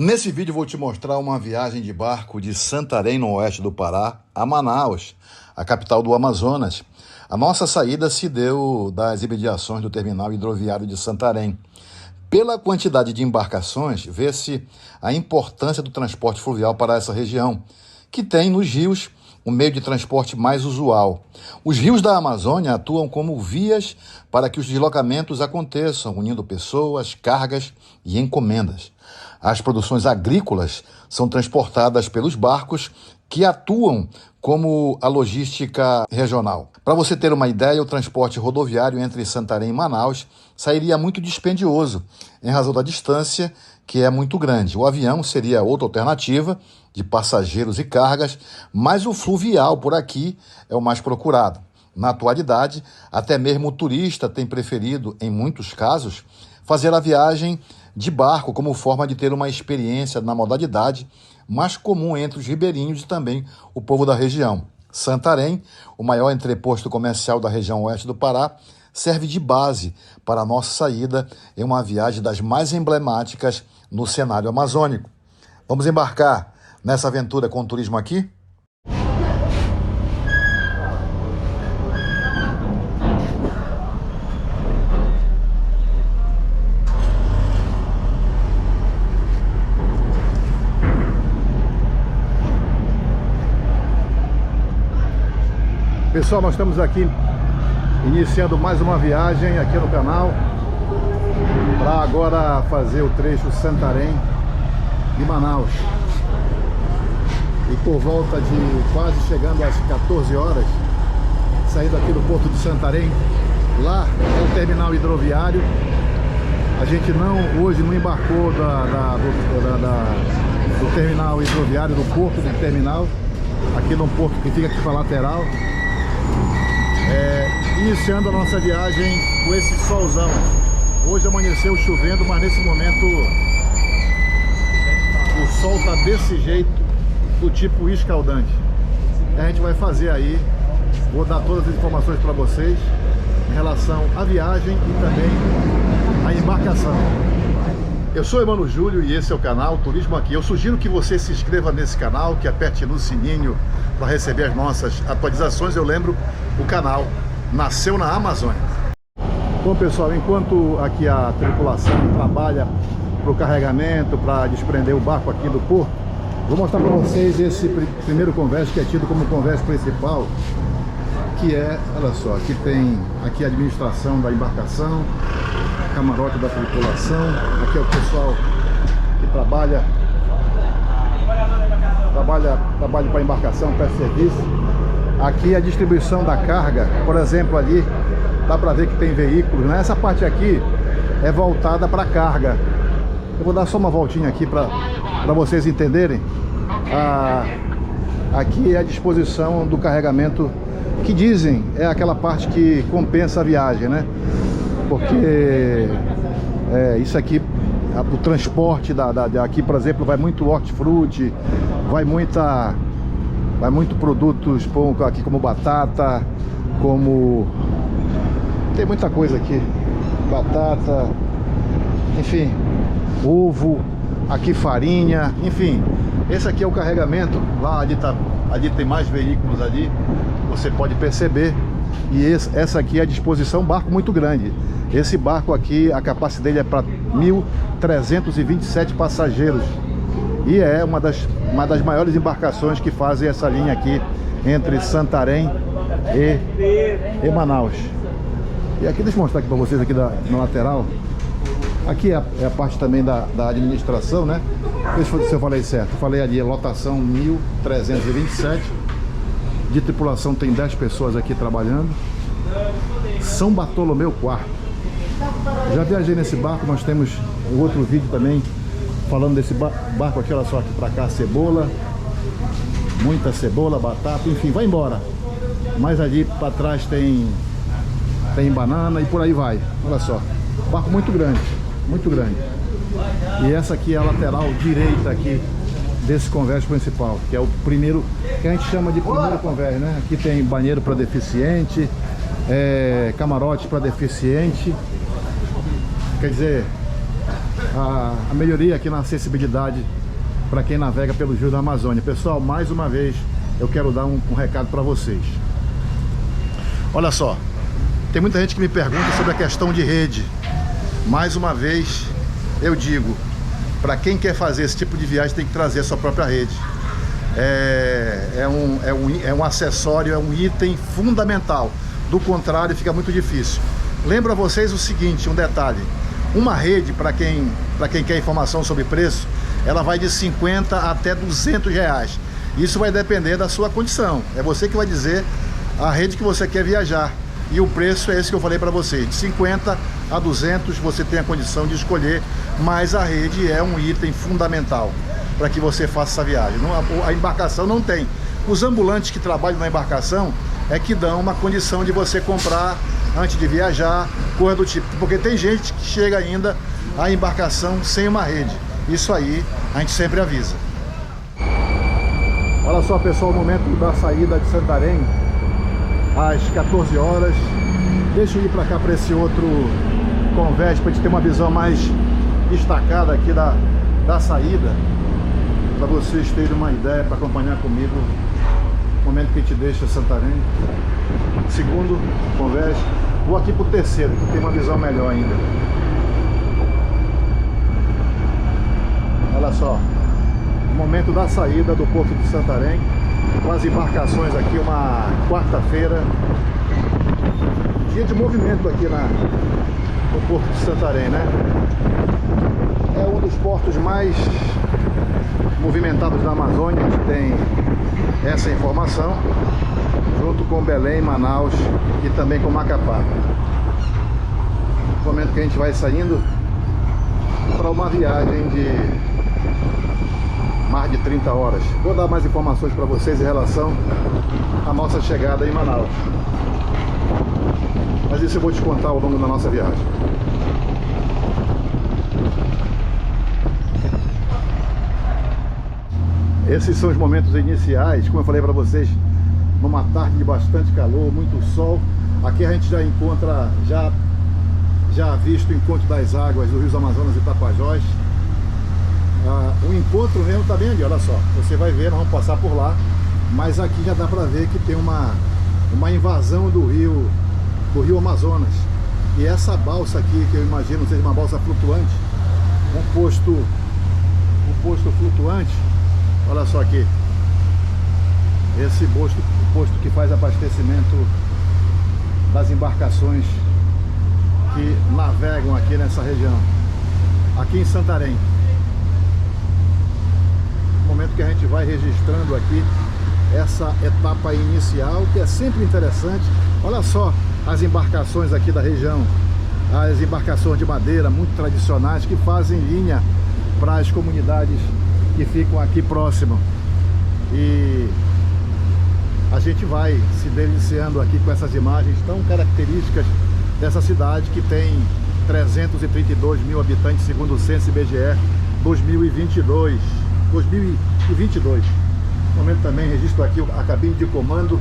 Nesse vídeo vou te mostrar uma viagem de barco de Santarém, no oeste do Pará, a Manaus, a capital do Amazonas. A nossa saída se deu das imediações do terminal hidroviário de Santarém. Pela quantidade de embarcações, vê-se a importância do transporte fluvial para essa região, que tem nos rios o meio de transporte mais usual. Os rios da Amazônia atuam como vias para que os deslocamentos aconteçam, unindo pessoas, cargas e encomendas. As produções agrícolas são transportadas pelos barcos que atuam como a logística regional. Para você ter uma ideia, o transporte rodoviário entre Santarém e Manaus sairia muito dispendioso, em razão da distância, que é muito grande. O avião seria outra alternativa de passageiros e cargas, mas o fluvial por aqui é o mais procurado. Na atualidade, até mesmo o turista tem preferido, em muitos casos, fazer a viagem de barco como forma de ter uma experiência na modalidade mais comum entre os ribeirinhos e também o povo da região. Santarém, o maior entreposto comercial da região oeste do Pará, serve de base para a nossa saída em uma viagem das mais emblemáticas no cenário amazônico. Vamos embarcar nessa aventura com o turismo aqui? Pessoal, nós estamos aqui iniciando mais uma viagem aqui no canal para agora fazer o trecho Santarém e Manaus. E por volta de quase chegando às 14 horas, saindo aqui do porto de Santarém, lá é o terminal hidroviário. A gente hoje não embarcou do terminal hidroviário, do porto do terminal, aqui num porto que fica aqui para a lateral. Iniciando a nossa viagem com esse solzão. Hoje amanheceu chovendo, mas nesse momento o sol está desse jeito, do tipo escaldante. A gente vai fazer aí, vou dar todas as informações para vocês em relação à viagem e também à embarcação. Eu sou Emmanuel Júlio e esse é o canal Turismo Aqui. Eu sugiro que você se inscreva nesse canal, que aperte no sininho para receber as nossas atualizações. Eu lembro, o canal nasceu na Amazônia. Bom, pessoal, enquanto aqui a tripulação trabalha para o carregamento, para desprender o barco aqui do porto, vou mostrar para vocês esse primeiro convés, que é tido como convés principal, que é, olha só, aqui tem aqui a administração da embarcação, camarote da tripulação, aqui é o pessoal que trabalha para a embarcação, para serviço. Aqui a distribuição da carga, por exemplo, ali dá para ver que tem veículos, né? Essa parte aqui é voltada para carga. Eu vou dar só uma voltinha aqui para vocês entenderem. Aqui é a disposição do carregamento, que dizem é aquela parte que compensa a viagem, né? Porque isso aqui, o transporte aqui, por exemplo, vai muito hortifruti, vai muito produtos aqui, como batata, tem muita coisa aqui, batata, enfim, ovo, aqui farinha, enfim. Esse aqui é o carregamento. Lá ali tem mais veículos ali, você pode perceber. E essa aqui é a disposição, barco muito grande. Esse barco aqui, a capacidade dele é para 1.327 passageiros. E é uma das maiores embarcações que fazem essa linha aqui entre Santarém e Manaus. E aqui, deixa eu mostrar aqui para vocês aqui na lateral. Aqui é a parte também da administração, né? Deixa eu ver se eu falei certo. Eu falei ali, a lotação 1.327. De tripulação tem 10 pessoas aqui trabalhando. São Bartolomeu IV. Já viajei nesse barco, nós temos outro vídeo também falando desse barco aqui. Olha só, aqui pra cá, cebola, muita cebola, batata, enfim, vai embora. Mas ali para trás tem banana e por aí vai. Olha só, barco muito grande, muito grande. E essa aqui é a lateral direita aqui desse convés principal, que é o primeiro, que a gente chama de primeiro convés, né? Aqui tem banheiro para deficiente, camarote para deficiente. Quer dizer, a melhoria aqui na acessibilidade para quem navega pelos rios da Amazônia. Pessoal, mais uma vez eu quero dar um recado para vocês. Olha só, tem muita gente que me pergunta sobre a questão de rede. Mais uma vez eu digo, para quem quer fazer esse tipo de viagem tem que trazer a sua própria rede. É um acessório, é um item fundamental. Do contrário, fica muito difícil. Lembro a vocês o seguinte, um detalhe. Uma rede, para quem quer informação sobre preço, ela vai de 50 até 200 reais. Isso vai depender da sua condição. É você que vai dizer a rede que você quer viajar. E o preço é esse que eu falei para você. De 50 a 200 você tem a condição de escolher, mas a rede é um item fundamental para que você faça essa viagem. A embarcação não tem. Os ambulantes que trabalham na embarcação é que dão uma condição de você comprar antes de viajar, coisa do tipo. Porque tem gente que chega ainda à embarcação sem uma rede. Isso aí a gente sempre avisa. Olha só, pessoal, o momento da saída de Santarém, às 14 horas. Deixa eu ir para cá, para esse outro convés, para a gente ter uma visão mais destacada aqui da saída, para vocês terem uma ideia, para acompanhar comigo o momento que a gente deixa Santarém. Segundo convés, vou aqui para o terceiro, que tem uma visão melhor ainda. Olha só, o momento da saída do Porto de Santarém, com as embarcações aqui, uma quarta-feira, dia de movimento aqui no Porto de Santarém, né? É um dos portos mais movimentados da Amazônia, a gente tem essa informação, junto com Belém, Manaus e também com Macapá. No momento que a gente vai saindo para uma viagem de mais de 30 horas. Vou dar mais informações para vocês em relação à nossa chegada em Manaus. Mas isso eu vou te contar ao longo da nossa viagem. Esses são os momentos iniciais, como eu falei para vocês, numa tarde de bastante calor, muito sol. Aqui a gente já encontra, já visto o encontro das águas do Rio Amazonas e Tapajós. O encontro mesmo está bem ali, olha só. Você vai ver, nós vamos passar por lá, mas aqui já dá para ver que tem uma invasão do rio Amazonas. E essa balsa aqui, que eu imagino seja uma balsa flutuante, um posto flutuante. Olha só aqui, esse posto que faz abastecimento das embarcações que navegam aqui nessa região, aqui em Santarém. No momento que a gente vai registrando aqui essa etapa inicial, que é sempre interessante. Olha só as embarcações aqui da região, as embarcações de madeira muito tradicionais que fazem linha para as comunidades que ficam aqui próximo. E a gente vai se deliciando aqui com essas imagens tão características dessa cidade que tem 332 mil habitantes segundo o Censo IBGE 2022. No momento também registro aqui a cabine de comando,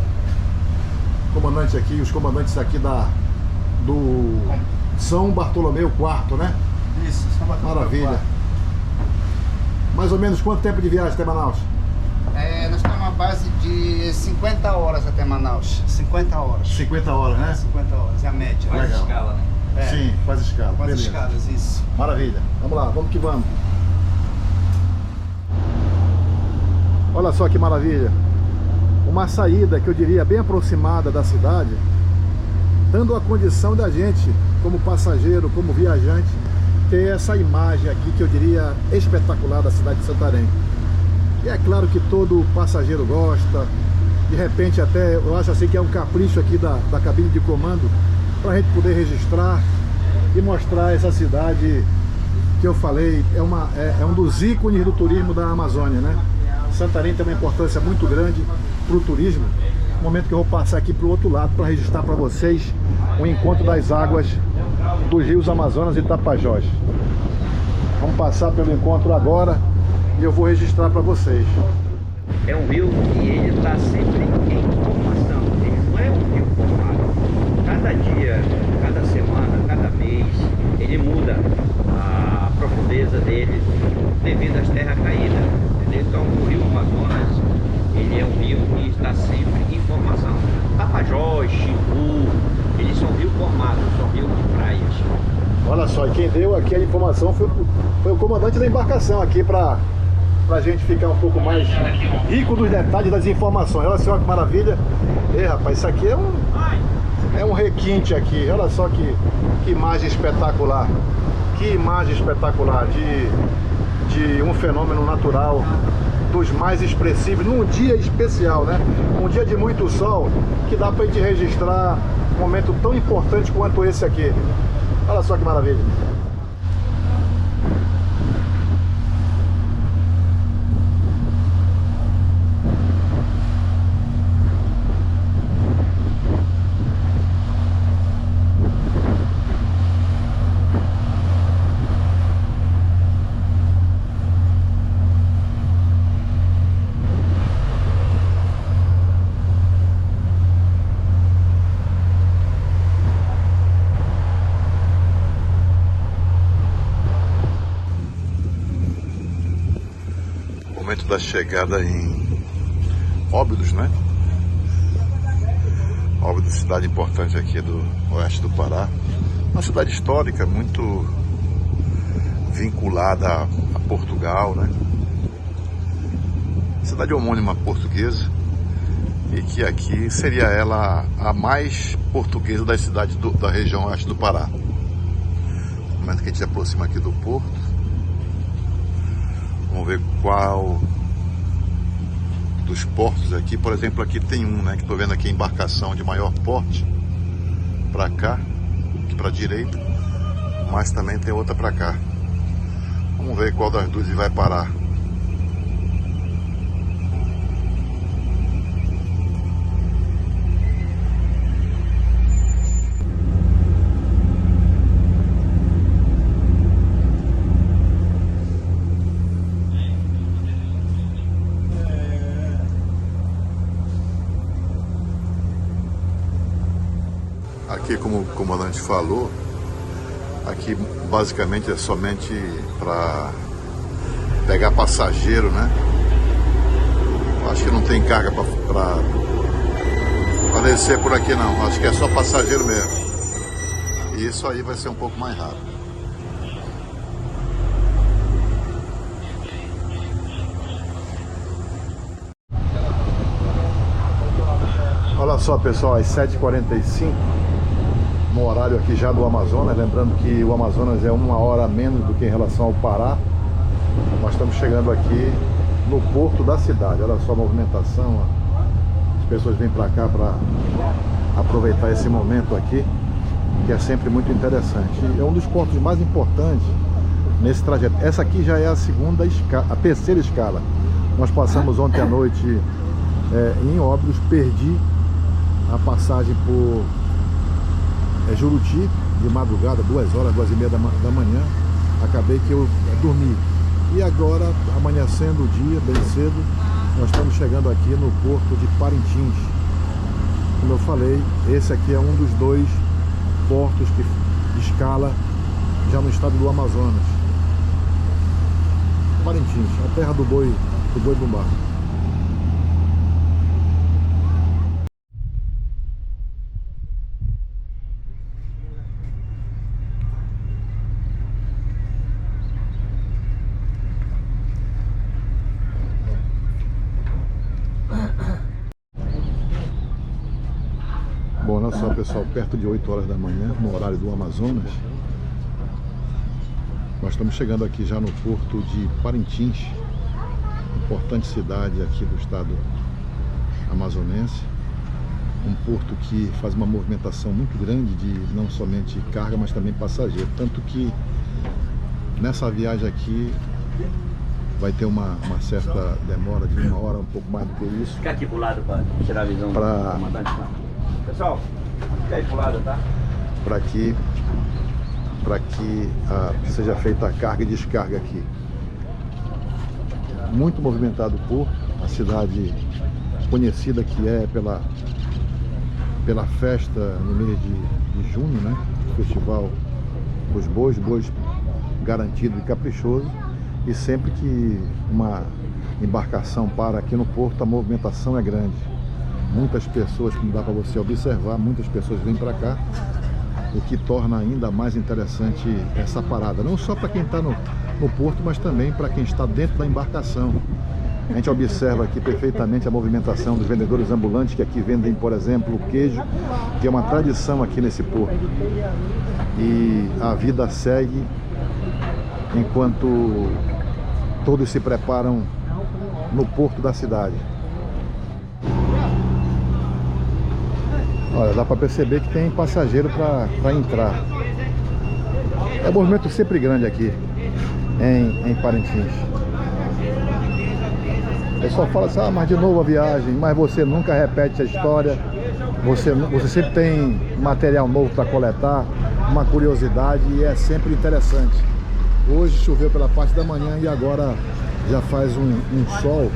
comandante aqui, os comandantes aqui do São Bartolomeu IV, né? Isso, São Bartolomeu. Maravilha. IV. Mais ou menos quanto tempo de viagem até Manaus? Nós temos uma base de 50 horas até Manaus. 50 horas. 50 horas, né? 50 horas, é a média. Legal. Quase escala, né? Sim, quase escala. Quase Beleza. escalas, isso. Maravilha. Vamos lá, vamos que vamos. Olha só que maravilha. Uma saída que eu diria bem aproximada da cidade, dando a condição da gente, como passageiro, como viajante, ter essa imagem aqui que eu diria espetacular da cidade de Santarém. E é claro que todo passageiro gosta, de repente até eu acho assim que é um capricho aqui da cabine de comando, para a gente poder registrar e mostrar essa cidade que eu falei, é um dos ícones do turismo da Amazônia, né? Santarém tem uma importância muito grande para o turismo. No momento que eu vou passar aqui para o outro lado para registrar para vocês o encontro das águas dos rios Amazonas e Tapajós. Vamos passar pelo encontro agora e eu vou registrar para vocês. É um rio que ele está sempre em formação, ele não é um rio formado. Cada dia, cada semana, cada mês, ele muda a profundeza dele devido às terras caídas, entendeu? Então o rio Amazonas, ele é um rio que está sempre em formação. Tapajós, Xingu, eles são rios formados, são rios de praias. Olha só, e quem deu aqui a informação foi o comandante da embarcação aqui pra gente ficar um pouco mais rico dos detalhes das informações. Olha só que maravilha. Ei, rapaz, isso aqui é um requinte aqui. Olha só que imagem espetacular. Que imagem espetacular de um fenômeno natural dos mais expressivos num dia especial, né? Um dia de muito sol que dá pra gente registrar um momento tão importante quanto esse aqui. Olha só que maravilha. Momento da chegada em Óbidos, né? Óbidos, cidade importante aqui do oeste do Pará. Uma cidade histórica, muito vinculada a Portugal, né? Cidade homônima portuguesa, e que aqui seria ela a mais portuguesa das cidades da região oeste do Pará. No momento que a gente se aproxima aqui do porto, vamos ver qual dos portos aqui. Por exemplo, aqui tem um, né, que estou vendo aqui, a embarcação de maior porte para cá, aqui para a direita, mas também tem outra para cá. Vamos ver qual das duas vai parar. Aqui, como o comandante falou, aqui basicamente é somente para pegar passageiro, né? Acho que não tem carga para descer por aqui não, acho que é só passageiro mesmo. E isso aí vai ser um pouco mais rápido. Olha só, pessoal, às 7h45, no horário aqui já do Amazonas, lembrando que o Amazonas é 1 hora a menos do que em relação ao Pará. Nós estamos chegando aqui no porto da cidade. Olha só a movimentação, as pessoas vêm para cá para aproveitar esse momento aqui, que é sempre muito interessante. É um dos pontos mais importantes nesse trajeto. Essa aqui já é a terceira escala. Nós passamos ontem à noite em Óbidos, perdi a passagem por Juruti de madrugada, 2 horas, 2h30 da manhã. Acabei que eu dormi. E agora, amanhecendo o dia, bem cedo, nós estamos chegando aqui no porto de Parintins. Como eu falei, esse aqui é um dos 2 portos de escala já no estado do Amazonas. Parintins, a terra do boi bumbá. Bom, olha só, pessoal, perto de 8 horas da manhã, no horário do Amazonas, nós estamos chegando aqui já no porto de Parintins, importante cidade aqui do estado amazonense, um porto que faz uma movimentação muito grande de não somente carga, mas também passageiro, tanto que nessa viagem aqui vai ter uma certa demora de 1 hora, um pouco mais do que isso. Fica aqui pro lado para tirar a visão do comandante. Pessoal, fica aí pro lado, tá? Para que seja feita a carga e descarga aqui. Muito movimentado o porto, a cidade conhecida que é pela festa no mês de junho, né? O festival dos bois garantido e caprichoso, e sempre que uma embarcação para aqui no porto, a movimentação é grande. Muitas pessoas, como dá para você observar, muitas pessoas vêm para cá, o que torna ainda mais interessante essa parada, não só para quem está no porto, mas também para quem está dentro da embarcação. A gente observa aqui perfeitamente a movimentação dos vendedores ambulantes que aqui vendem, por exemplo, o queijo, que é uma tradição aqui nesse porto. E a vida segue enquanto todos se preparam no porto da cidade. Olha, dá para perceber que tem passageiro para entrar. É um movimento sempre grande aqui em Parintins. O pessoal fala assim, mas de novo a viagem, mas você nunca repete a história, você sempre tem material novo para coletar, uma curiosidade, e é sempre interessante. Hoje choveu pela parte da manhã e agora já faz um sol,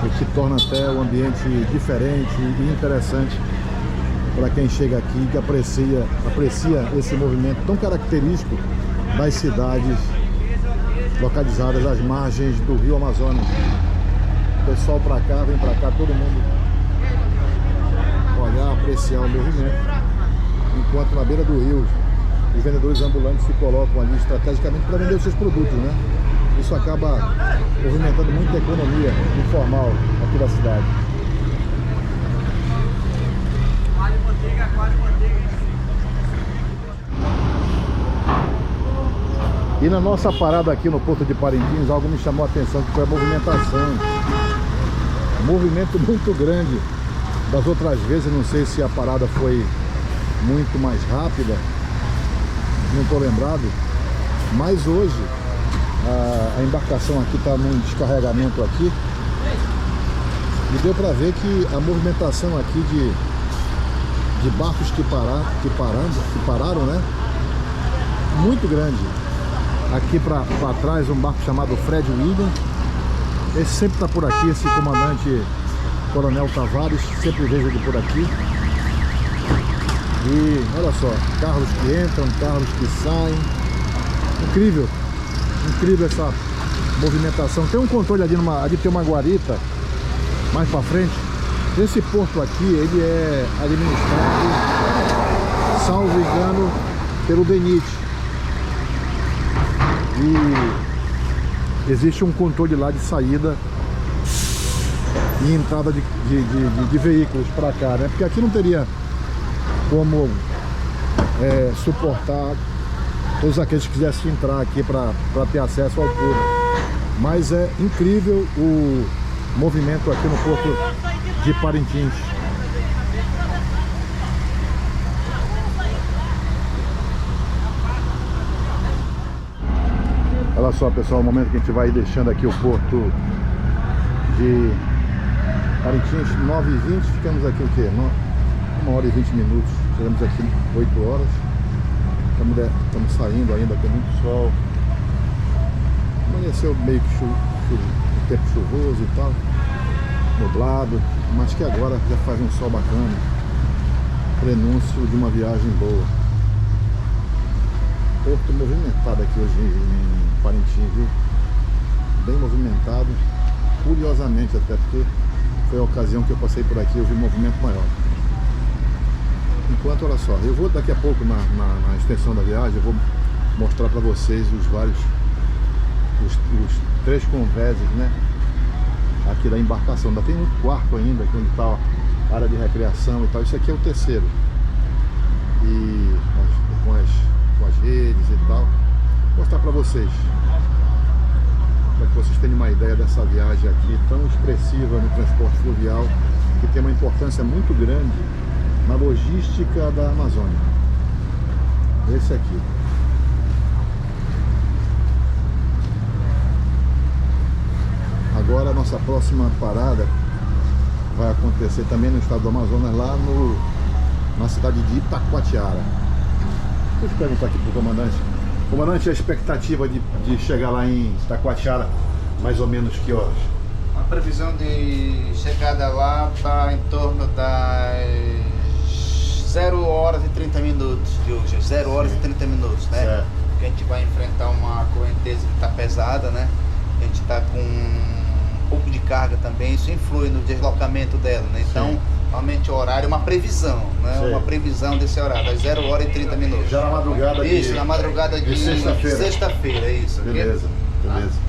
o que torna até o ambiente diferente e interessante para quem chega aqui e aprecia esse movimento tão característico das cidades localizadas às margens do Rio Amazonas. O pessoal para cá, vem para cá, todo mundo olhar, apreciar o movimento, enquanto na beira do rio os vendedores ambulantes se colocam ali estrategicamente para vender os seus produtos, né? Isso acaba movimentando muito a economia informal aqui da cidade. E na nossa parada aqui no Porto de Parintins, algo me chamou a atenção, que foi a movimentação. Movimento muito grande. Das outras vezes, não sei se a parada foi muito mais rápida, não estou lembrado, mas hoje a embarcação aqui está num descarregamento aqui, e deu para ver que a movimentação aqui de barcos que pararam, né, muito grande. Aqui para trás um barco chamado Fred William, esse sempre está por aqui, esse comandante Coronel Tavares, sempre vejo ele por aqui. E olha só, carros que entram, carros que saem, incrível, incrível essa movimentação. Tem um controle ali tem uma guarita mais para frente. Esse porto aqui, ele é administrado, salvo engano, pelo DENIT. E existe um controle lá de saída e entrada de veículos para cá, né? Porque aqui não teria como suportar todos aqueles que quisessem entrar aqui para ter acesso ao público. Mas é incrível o movimento aqui no Porto de Parintins. Olha só, pessoal, o momento que a gente vai deixando aqui o Porto de Parintins, 9h20, ficamos aqui o quê? 1h20, chegamos aqui 8 horas. Estamos saindo ainda com muito sol. Amanheceu meio que tempo chuvoso e tal, nublado, mas que agora já faz um sol bacana, prenúncio de uma viagem boa. Porto movimentado aqui hoje em Parintins, viu? Bem movimentado, curiosamente até, porque foi a ocasião que eu passei por aqui, eu vi um movimento maior. Enquanto, olha só, eu vou daqui a pouco na extensão da viagem, eu vou mostrar para vocês os três convéses, né, aqui da embarcação. Ainda tem um quarto ainda, aqui onde está a área de recreação e tal. Isso aqui é o terceiro, e com as redes e tal. Vou mostrar para vocês, para que vocês tenham uma ideia dessa viagem aqui tão expressiva no transporte fluvial, que tem uma importância muito grande na logística da Amazônia. Esse aqui. Agora a nossa próxima parada vai acontecer também no estado do Amazonas, lá na cidade de Itacoatiara. Deixa eu perguntar aqui pro comandante. Comandante, a expectativa de chegar lá em Itacoatiara, mais ou menos que horas? A previsão de chegada lá está em torno das 0 horas e 30 minutos de hoje, 0 horas e 30 minutos, né? Certo. Porque a gente vai enfrentar uma correnteza que está pesada, né? A gente está com um pouco de carga também, isso influi no deslocamento dela, né? Então, Sim. realmente o horário é uma previsão, né? Sim. Uma previsão desse horário, das 0 horas e 30 minutos. Já na madrugada Isso, de... na madrugada de sexta-feira. Sexta-feira, isso. ok? Beleza, beleza.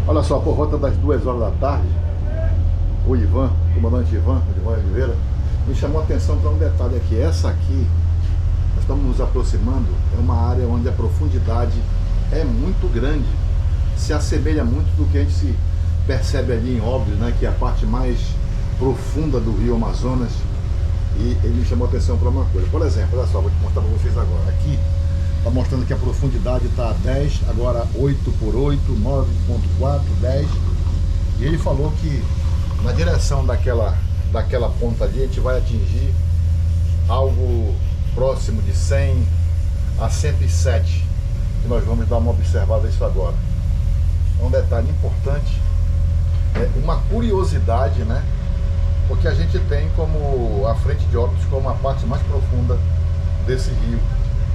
Olha só, por volta das 2 horas da tarde, o Ivan, o comandante Ivan Oliveira, me chamou a atenção para um detalhe aqui. Essa aqui, nós estamos nos aproximando, é uma área onde a profundidade é muito grande. Se assemelha muito do que a gente se percebe ali em Óbidos, né, que é a parte mais profunda do rio Amazonas. E ele me chamou a atenção para uma coisa. Por exemplo, olha só, vou mostrar para vocês agora. Aqui está mostrando que a profundidade está 10, agora 8 por 8, 9.4, 10. E ele falou que na direção daquela ponta ali a gente vai atingir algo próximo de 100 a 107. E nós vamos dar uma observada nisso agora. É um detalhe importante, é uma curiosidade, né? Porque a gente tem como a frente de Óbidos como a parte mais profunda desse rio.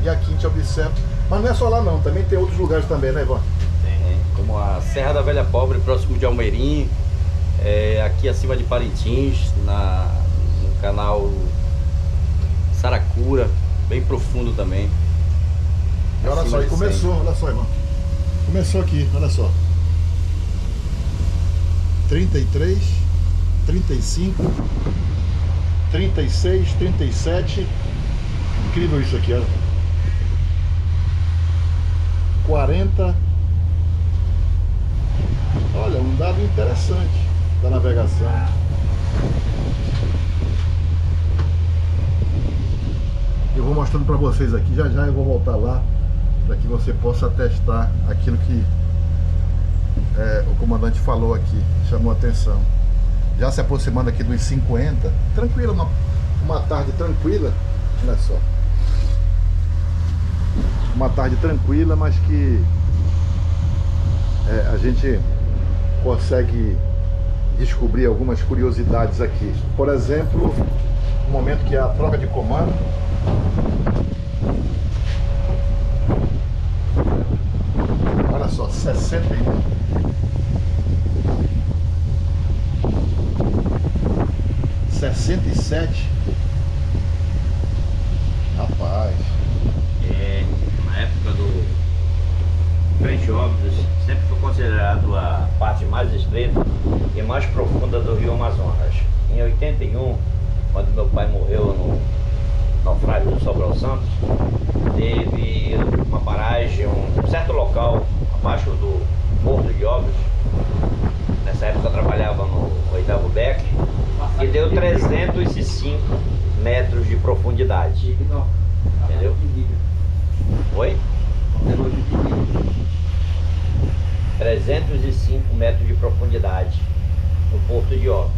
E aqui a gente observa, mas não é só lá não, também tem outros lugares também, né, Ivan? Tem, como a Serra da Velha Pobre, próximo de Almeirim, aqui acima de Parintins, no canal Saracura, bem profundo também. E olha Acima só, e de começou, 100. olha só, Ivan. Começou aqui, olha só. 33, 35, 36, 37. Incrível isso aqui, olha. 40. Olha, um dado interessante da navegação. Eu vou mostrando para vocês aqui, já já eu vou voltar lá para que você possa atestar aquilo que o comandante falou aqui, chamou a atenção. Já se aproximando aqui dos 50, tranquila, uma tarde tranquila, olha só. Uma tarde tranquila, mas que a gente consegue descobrir algumas curiosidades aqui. Por exemplo, o momento que é a troca de comando. Olha só, 61. 67. Rapaz. Na época do Frente Óbidos, sempre foi considerado a parte mais estreita e mais profunda do rio Amazonas. Em 81, quando meu pai morreu no naufrágio do Sobral Santos, teve uma paragem, um certo local abaixo do Porto de Óbidos. Nessa época eu trabalhava no 8º BEC e deu 305 metros de profundidade. Entendeu? Oi? 305 metros de profundidade no Porto de Óbidos.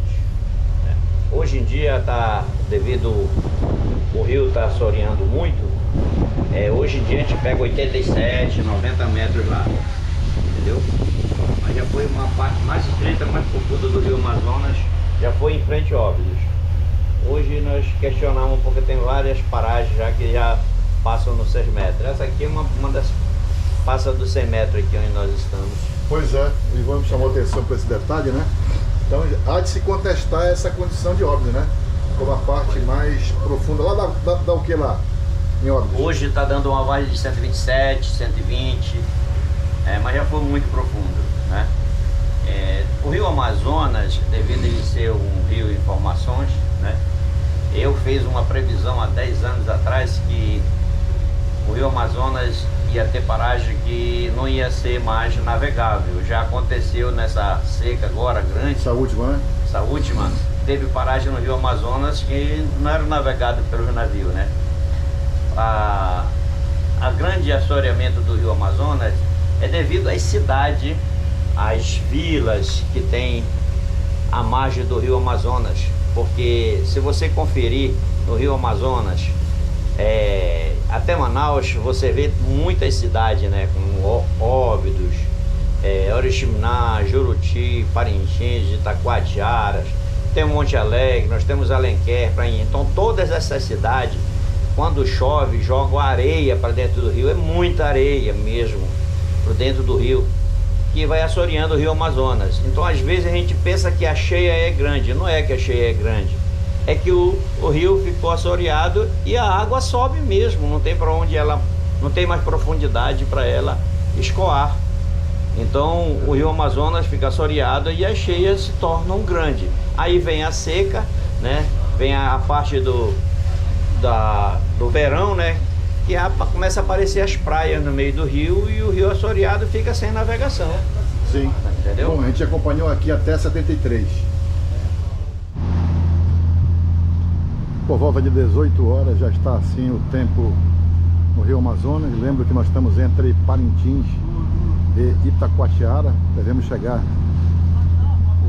Hoje em dia está, devido o rio estar assoreando muito, hoje em dia a gente pega 87, 90 metros lá, entendeu? Mas já foi uma parte mais estreita, mais profunda do rio Amazonas, já foi em Frente Óbidos. Hoje nós questionamos porque tem várias paragens já que já passam nos 6 metros. Essa aqui é uma das passa dos 100 metros aqui onde nós estamos. Pois é, o Ivan me chamou a atenção para esse detalhe, né? Então há de se contestar essa condição de Óbidos, né? Como a parte mais profunda. Lá dá o que lá em Óbidos? Hoje está dando uma vale de 127, 120, mas já foi muito profundo, né? O rio Amazonas, devido a ele ser um rio em formações, né? Eu fiz uma previsão há 10 anos atrás que o rio Amazonas ia ter paragem que não ia ser mais navegável. Já aconteceu nessa seca agora grande. Essa última, né? Essa última, teve paragem no rio Amazonas que não era navegado pelos navios, né? A grande assoreamento do rio Amazonas é devido às cidades, às vilas que tem à margem do rio Amazonas. Porque se você conferir no rio Amazonas, até Manaus, você vê muitas cidades, né, como Óbidos, Oriximiná, Juruti, Parintins, Itacoatiaras, tem Monte Alegre, nós temos Alenquer, Prainha. Então todas essas cidades, quando chove, jogam areia para dentro do rio, é muita areia mesmo, para dentro do rio, que vai assoreando o rio Amazonas. Então às vezes a gente pensa que a cheia é grande, não é que a cheia é grande, é que o rio ficou assoreado e a água sobe mesmo, não tem para onde ela, não tem mais profundidade para ela escoar. Então o rio Amazonas fica assoreado e as cheias se tornam grandes. Aí vem a seca, né? Vem a parte do verão, né? Que começa a aparecer as praias no meio do rio e o rio assoreado fica sem navegação. Sim. Entendeu? Bom, a gente acompanhou aqui até 73. Por volta de 18 horas já está assim o tempo no rio Amazonas. Lembro que nós estamos entre Parintins e Itacoatiara. Devemos chegar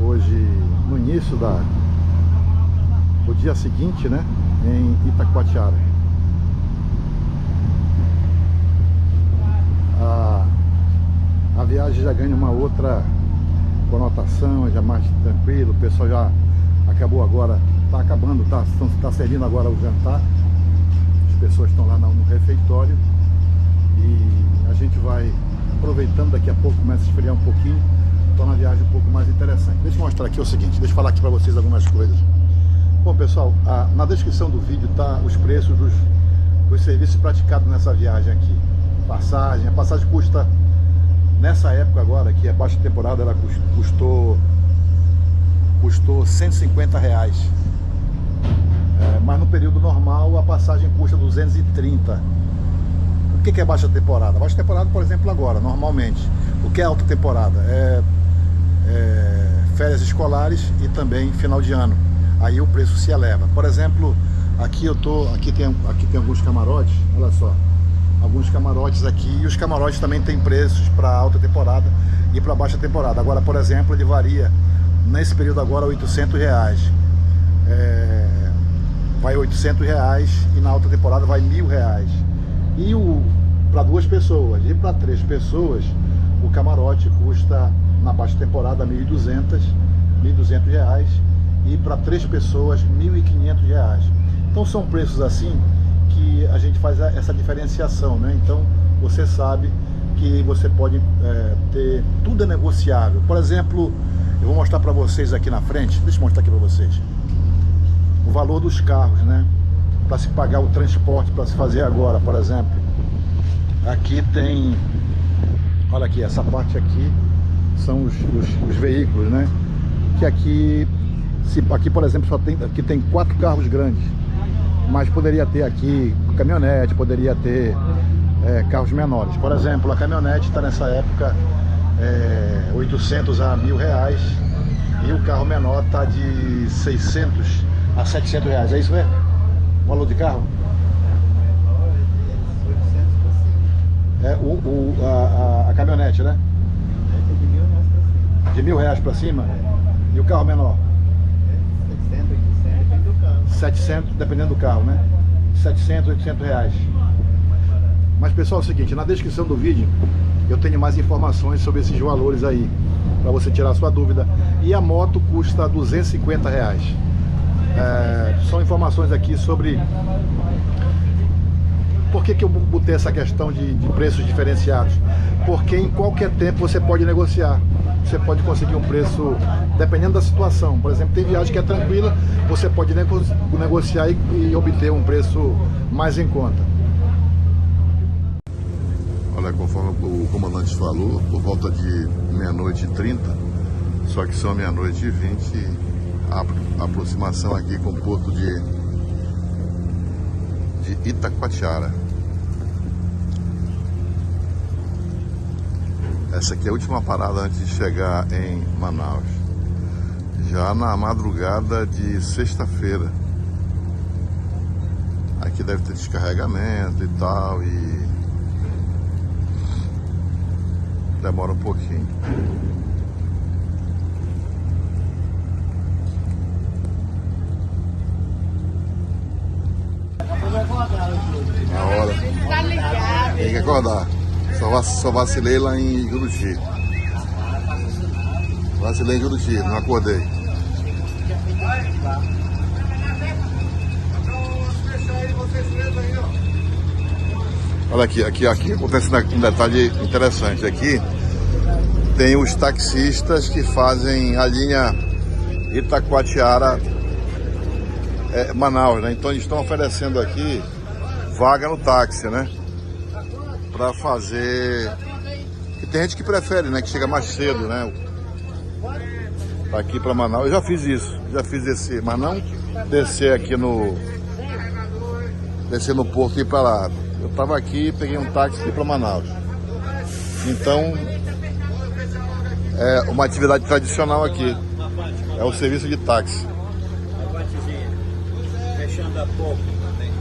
hoje no início do dia seguinte, né, em Itacoatiara. A viagem já ganha uma outra conotação, já mais tranquilo. O pessoal já acabou agora, está acabando, está servindo agora o jantar. As pessoas estão lá no refeitório e a gente vai aproveitando. Daqui a pouco começa a esfriar um pouquinho, torna a viagem um pouco mais interessante. Deixa eu mostrar aqui o seguinte, deixa eu falar aqui para vocês algumas coisas. Bom, pessoal, na descrição do vídeo tá os preços dos serviços praticados nessa viagem aqui. A passagem custa, nessa época agora, que é baixa temporada, ela custou R$150. Mas no período normal a passagem custa 230. O que é baixa temporada? Baixa temporada, por exemplo, agora, normalmente. O que é alta temporada? Férias escolares e também final de ano. Aí o preço se eleva. Por exemplo, aqui tem alguns camarotes, olha só. Alguns camarotes aqui, e os camarotes também tem preços para alta temporada e para baixa temporada. Agora, por exemplo, ele varia nesse período agora R$800. Vai R$800 e na alta temporada vai R$1.000. E para 2 pessoas e para 3 pessoas, o camarote custa na baixa temporada R$1.200 e para 3 pessoas R$1.500. Então são preços assim que a gente faz essa diferenciação, né? Então você sabe que você pode ter, tudo é negociável. Por exemplo, eu vou mostrar para vocês aqui na frente, deixa eu mostrar aqui para vocês o valor dos carros, né? Para se pagar o transporte, para se fazer agora, por exemplo. Aqui tem, olha aqui, essa parte aqui são os veículos, né? Que aqui, por exemplo, aqui tem 4 carros grandes, mas poderia ter aqui caminhonete, poderia ter carros menores. Por exemplo, a caminhonete está nessa época R$800 a R$1.000 e o carro menor está de 600 a R$700. É isso mesmo? O valor de carro? A caminhonete, né? De R$1.000 para cima. E o carro menor? 700, dependendo do carro, né? 700, R$800. Mas pessoal, é o seguinte, na descrição do vídeo eu tenho mais informações sobre esses valores aí, para você tirar a sua dúvida. E a moto custa R$250. São informações aqui sobre por que eu botei essa questão de preços diferenciados. Porque em qualquer tempo você pode negociar, você pode conseguir um preço dependendo da situação. Por exemplo, tem viagem que é tranquila, você pode negociar e obter um preço mais em conta. Olha, conforme o comandante falou, por volta de 00h30, só que são 00h20, a aproximação aqui com o porto de Itacoatiara. Essa aqui é a última parada antes de chegar em Manaus, já na madrugada de sexta-feira. Aqui deve ter descarregamento e tal, e demora um pouquinho. Na hora. Tem que acordar. Só vacilei lá em Juruti. Vacilei em Juruti, não acordei. Olha aqui acontece um detalhe interessante. Aqui tem os taxistas que fazem a linha Itacoatiara, Manaus, né? Então eles estão oferecendo aqui vaga no táxi, né? Para fazer... E tem gente que prefere, né? Que chega mais cedo, né? Aqui para Manaus. Eu já fiz isso, mas não descer aqui descer no porto e ir para lá. Eu estava aqui, peguei um táxi e fui para Manaus. Então, é uma atividade tradicional aqui. É o serviço de táxi. Fechando a pouco também.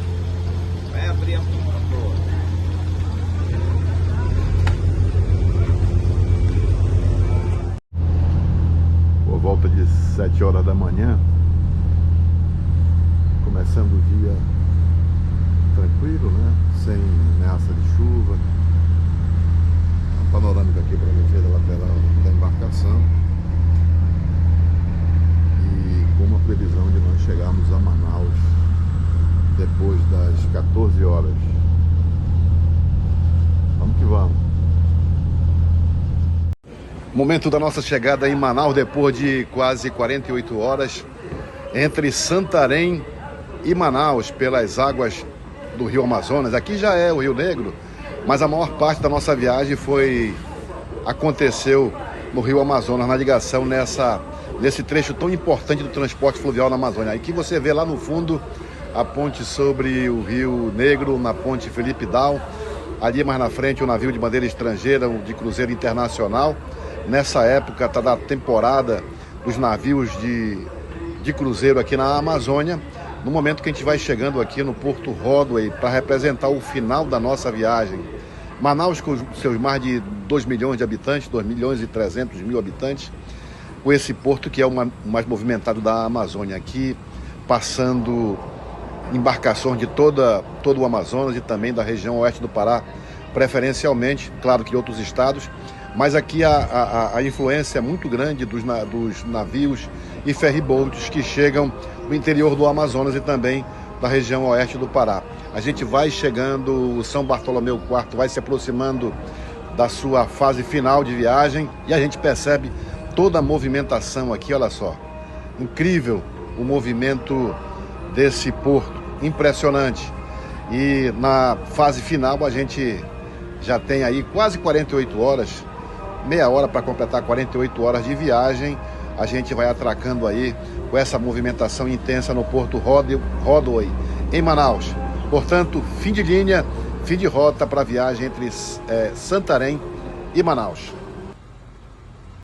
Vai abrir a porta. Por volta de 7 horas da manhã, começando o dia tranquilo, né? Sem ameaça de chuva. Uma panorâmica aqui para mim ver da lateral da embarcação. E com uma previsão de nós chegarmos a Manaus depois das 14 horas. Vamos que vamos. Momento da nossa chegada em Manaus depois de quase 48 horas entre Santarém e Manaus pelas águas do Rio Amazonas. Aqui já é o Rio Negro, mas a maior parte da nossa viagem aconteceu no Rio Amazonas, na ligação nesse trecho tão importante do transporte fluvial na Amazônia. Aqui você vê lá no fundo a ponte sobre o Rio Negro, na ponte Felipe Dal. Ali mais na frente o navio de bandeira estrangeira, de cruzeiro internacional. Nessa época está da temporada dos navios de cruzeiro aqui na Amazônia. No momento que a gente vai chegando aqui no Porto Rodway para representar o final da nossa viagem. Manaus, com seus mais de 2 milhões de habitantes, 2 milhões e 300 mil habitantes, com esse porto que é o mais movimentado da Amazônia. Aqui passando embarcações de todo o Amazonas e também da região oeste do Pará, preferencialmente, claro que de outros estados, mas aqui a influência é muito grande dos navios e ferryboats que chegam do interior do Amazonas e também da região oeste do Pará. A gente vai chegando, o São Bartolomeu IV vai se aproximando da sua fase final de viagem e a gente percebe toda a movimentação aqui, olha só. Incrível o movimento desse porto, impressionante. E na fase final a gente já tem aí quase 48 horas, meia hora para completar 48 horas de viagem. A gente vai atracando aí com essa movimentação intensa no Porto Rodway, em Manaus. Portanto, fim de linha, fim de rota para a viagem entre Santarém e Manaus.